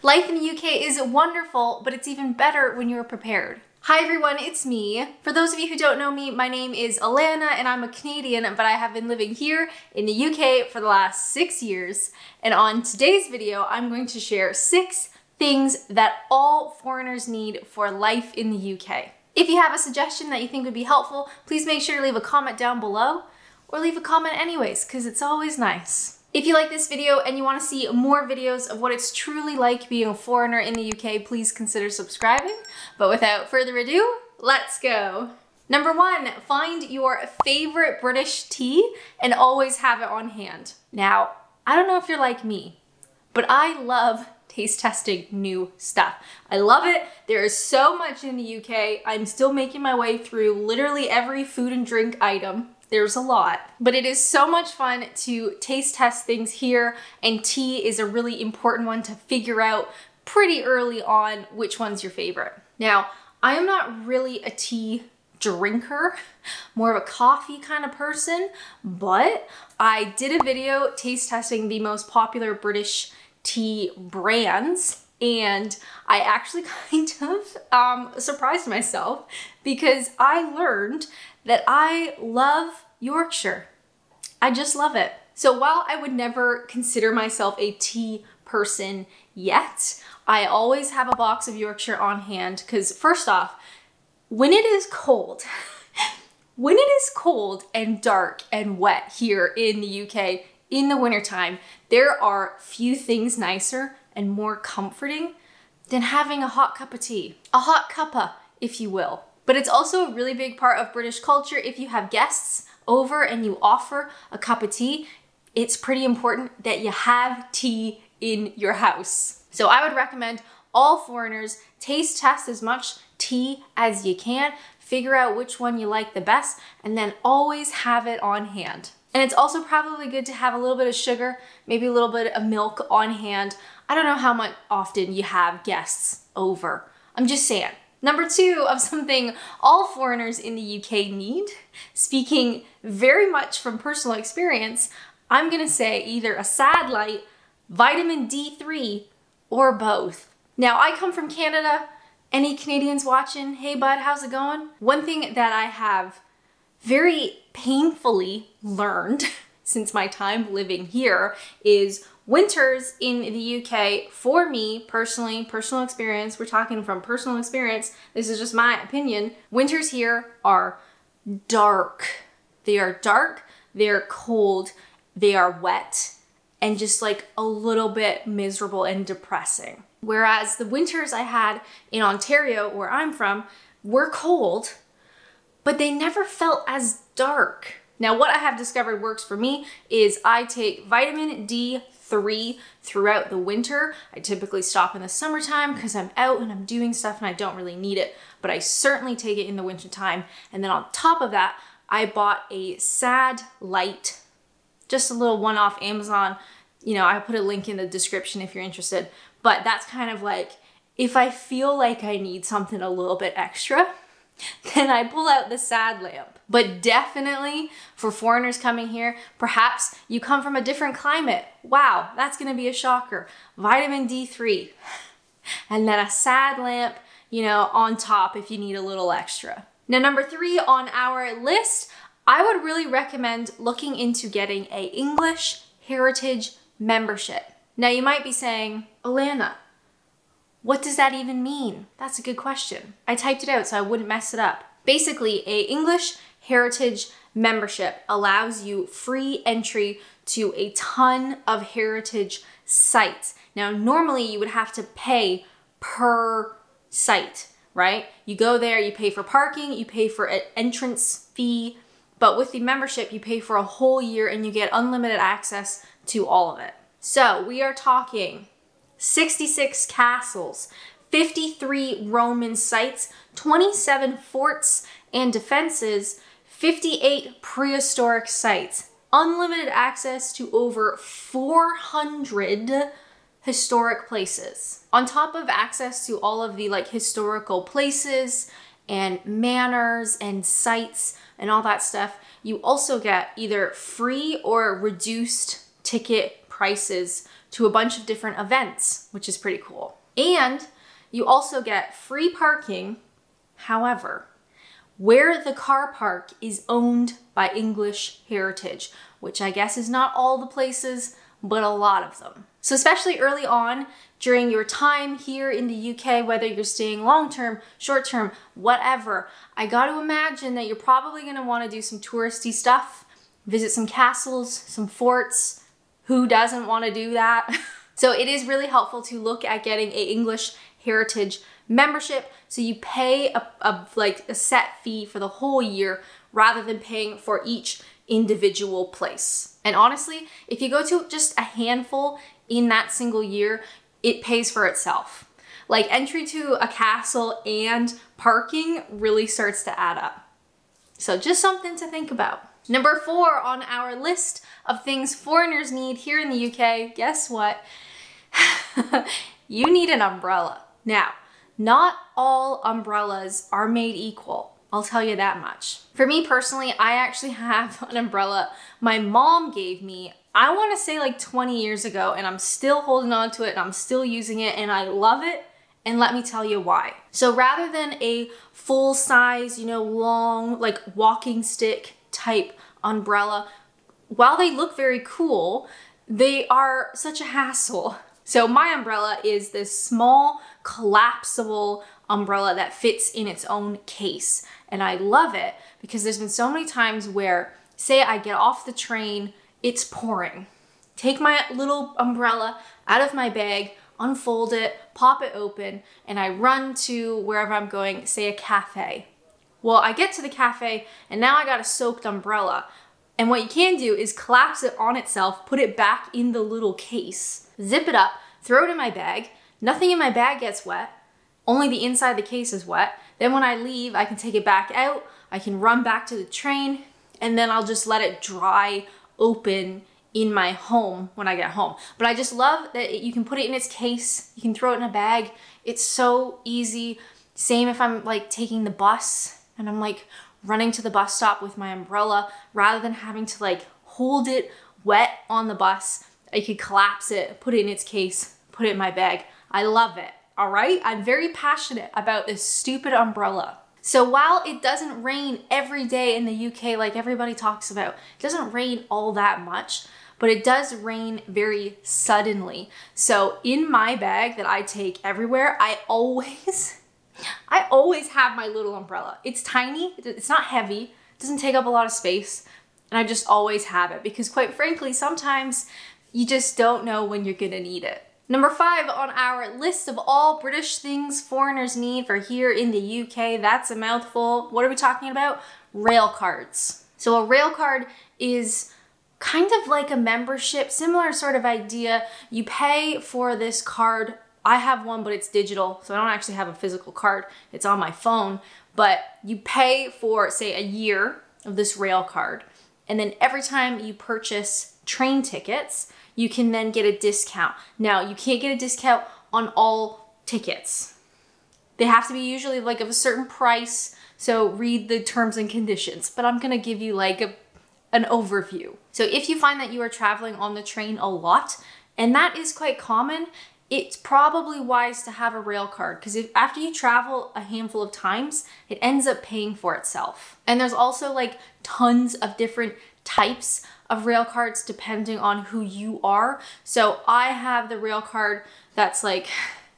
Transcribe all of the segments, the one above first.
Life in the UK is wonderful, but it's even better when you're prepared. Hi everyone, it's me. For those of you who don't know me, my name is Alanna and I'm a Canadian, but I have been living here in the UK for the last 6 years. And on today's video, I'm going to share 6 things that all foreigners need for life in the UK. If you have a suggestion that you think would be helpful, please make sure to leave a comment down below, or leave a comment anyways, because it's always nice. If you like this video and you want to see more videos of what it's truly like being a foreigner in the UK, please consider subscribing. But without further ado, let's go. Number 1, find your favorite British tea and always have it on hand. Now, I don't know if you're like me, but I love taste testing new stuff. I love it. There is so much in the UK. I'm still making my way through literally every food and drink item. There's a lot, but it is so much fun to taste test things here, and tea is a really important one to figure out pretty early on which one's your favorite. Now, I am not really a tea drinker, more of a coffee kind of person, but I did a video taste testing the most popular British tea brands, and I actually kind of surprised myself because I learned that I love Yorkshire. I just love it. So while I would never consider myself a tea person yet, I always have a box of Yorkshire on hand because first off, when it is cold, when it is cold and dark and wet here in the UK in the wintertime, there are few things nicer and more comforting than having a hot cup of tea. A hot cuppa, if you will. But it's also a really big part of British culture. If you have guests over and you offer a cup of tea, it's pretty important that you have tea in your house. So I would recommend all foreigners taste test as much tea as you can, figure out which one you like the best, and then always have it on hand. And it's also probably good to have a little bit of sugar, maybe a little bit of milk on hand. I don't know how much often you have guests over. I'm just saying. Number 2 of something all foreigners in the UK need, speaking very much from personal experience, I'm gonna say either a sad light, vitamin D3, or both. Now, I come from Canada. Any Canadians watching? Hey bud, how's it going? One thing that I have very painfully learned since my time living here is winters in the UK, for me personally, personal experience, we're talking from personal experience, this is just my opinion, winters here are dark. They are dark, they're cold, they are wet, and just like a little bit miserable and depressing. Whereas the winters I had in Ontario, where I'm from, were cold, but they never felt as dark. Now, what I have discovered works for me is I take vitamin D3 throughout the winter. I typically stop in the summertime because I'm out and I'm doing stuff and I don't really need it, but I certainly take it in the wintertime. And then on top of that, I bought a Sad Light, just a little one-off Amazon. You know, I put a link in the description if you're interested, but that's kind of like, if I feel like I need something a little bit extra, then I pull out the Sad Lamp. But definitely for foreigners coming here, perhaps you come from a different climate. Wow, that's gonna be a shocker. Vitamin D3. And then a Sad Lamp, you know, on top if you need a little extra. Now, number 3 on our list, I would really recommend looking into getting a English Heritage membership. Now you might be saying, Alanna, what does that even mean? That's a good question. I typed it out so I wouldn't mess it up. Basically, a English Heritage membership allows you free entry to a ton of heritage sites. Now, normally you would have to pay per site, right? You go there, you pay for parking, you pay for an entrance fee, but with the membership, you pay for a whole year and you get unlimited access to all of it. So we are talking 66 castles, 53 Roman sites, 27 forts and defenses, 58 prehistoric sites, unlimited access to over 400 historic places. On top of access to all of the like historical places and manors and sites and all that stuff, you also get either free or reduced ticket prices to a bunch of different events, which is pretty cool. And you also get free parking, however, where the car park is owned by English Heritage, which I guess is not all the places, but a lot of them. So especially early on during your time here in the UK, whether you're staying long-term, short-term, whatever, I got to imagine that you're probably going to want to do some touristy stuff, visit some castles, some forts. Who doesn't want to do that? So it is really helpful to look at getting an English Heritage membership, so you pay a set fee for the whole year rather than paying for each individual place. And honestly, if you go to just a handful in that single year, it pays for itself. Like entry to a castle and parking really starts to add up. So just something to think about. Number 4 on our list of things foreigners need here in the UK, guess what? You need an umbrella. Now, not all umbrellas are made equal. I'll tell you that much. For me personally, I actually have an umbrella my mom gave me, I want to say like 20 years ago, and I'm still holding on to it and I'm still using it and I love it. And let me tell you why. So rather than a full size, you know, long, like walking stick type umbrella, while they look very cool, they are such a hassle. So my umbrella is this small collapsible umbrella that fits in its own case. And I love it because there's been so many times where, say I get off the train, it's pouring. Take my little umbrella out of my bag, unfold it, pop it open, and I run to wherever I'm going, say a cafe. Well, I get to the cafe and now I got a soaked umbrella. And what you can do is collapse it on itself, put it back in the little case, zip it up, throw it in my bag. Nothing in my bag gets wet, only the inside of the case is wet. Then when I leave, I can take it back out, I can run back to the train, and then I'll just let it dry open in my home when I get home. But I just love that you can put it in its case, you can throw it in a bag. It's so easy. Same if I'm like taking the bus and I'm like running to the bus stop with my umbrella, rather than having to like hold it wet on the bus, I could collapse it, put it in its case, put it in my bag. I love it, all right? I'm very passionate about this stupid umbrella. So while it doesn't rain every day in the UK like everybody talks about, it doesn't rain all that much, but it does rain very suddenly. So in my bag that I take everywhere, I always have my little umbrella. It's tiny, it's not heavy, it doesn't take up a lot of space, and I just always have it because quite frankly, sometimes you just don't know when you're gonna need it. Number 5 on our list of all British things foreigners need for here in the UK, that's a mouthful. What are we talking about? Rail cards. So a rail card is kind of like a membership, similar sort of idea. You pay for this card. I have one, but it's digital, so I don't actually have a physical card. It's on my phone, but you pay for, say, a year of this rail card. And then every time you purchase train tickets, you can then get a discount. Now, you can't get a discount on all tickets. They have to be usually like of a certain price, so read the terms and conditions. But I'm gonna give you like an overview. So if you find that you are traveling on the train a lot, and that is quite common, it's probably wise to have a rail card, because if after you travel a handful of times, it ends up paying for itself. And there's also like tons of different types of rail cards depending on who you are. So I have the rail card that's like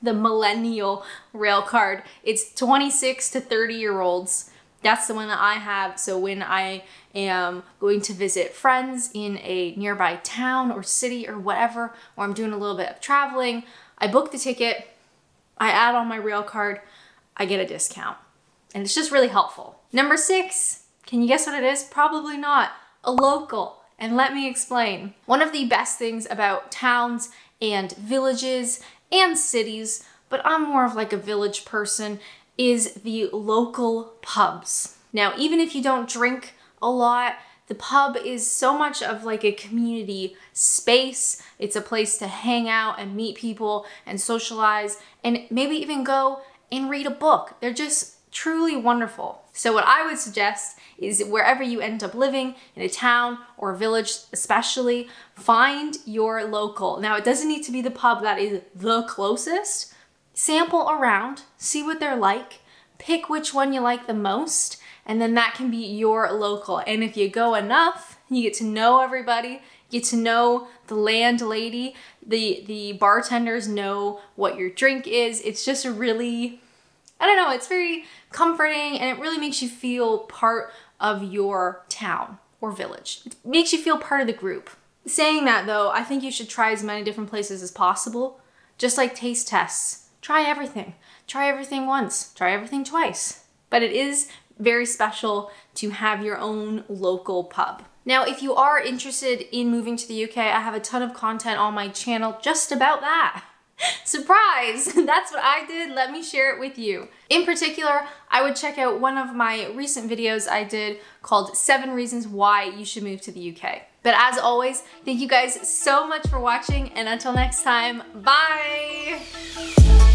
the millennial rail card. It's 26 to 30-year-olds. That's the one that I have. So when I am going to visit friends in a nearby town or city or whatever, or I'm doing a little bit of traveling, I book the ticket, I add on my rail card, I get a discount. And it's just really helpful. Number 6, can you guess what it is? Probably not. A local. And let me explain. One of the best things about towns and villages and cities, but I'm more of like a village person, is the local pubs. Now, even if you don't drink a lot, the pub is so much of like a community space. It's a place to hang out and meet people and socialize and maybe even go and read a book. They're just truly wonderful. So what I would suggest is wherever you end up living, in a town or a village especially, find your local. Now it doesn't need to be the pub that is the closest. Sample around, see what they're like, pick which one you like the most, and then that can be your local. And if you go enough, you get to know everybody, get to know the landlady, the bartenders know what your drink is. It's just a really, I don't know, it's very comforting and it really makes you feel part of your town or village. It makes you feel part of the group. Saying that though, I think you should try as many different places as possible. Just like taste tests. Try everything. Try everything once. Try everything twice. But it is very special to have your own local pub. Now, if you are interested in moving to the UK, I have a ton of content on my channel just about that. Surprise! That's what I did. Let me share it with you. In particular, I would check out one of my recent videos I did called 7 Reasons Why You Should Move to the UK. But as always, thank you guys so much for watching, and until next time, bye!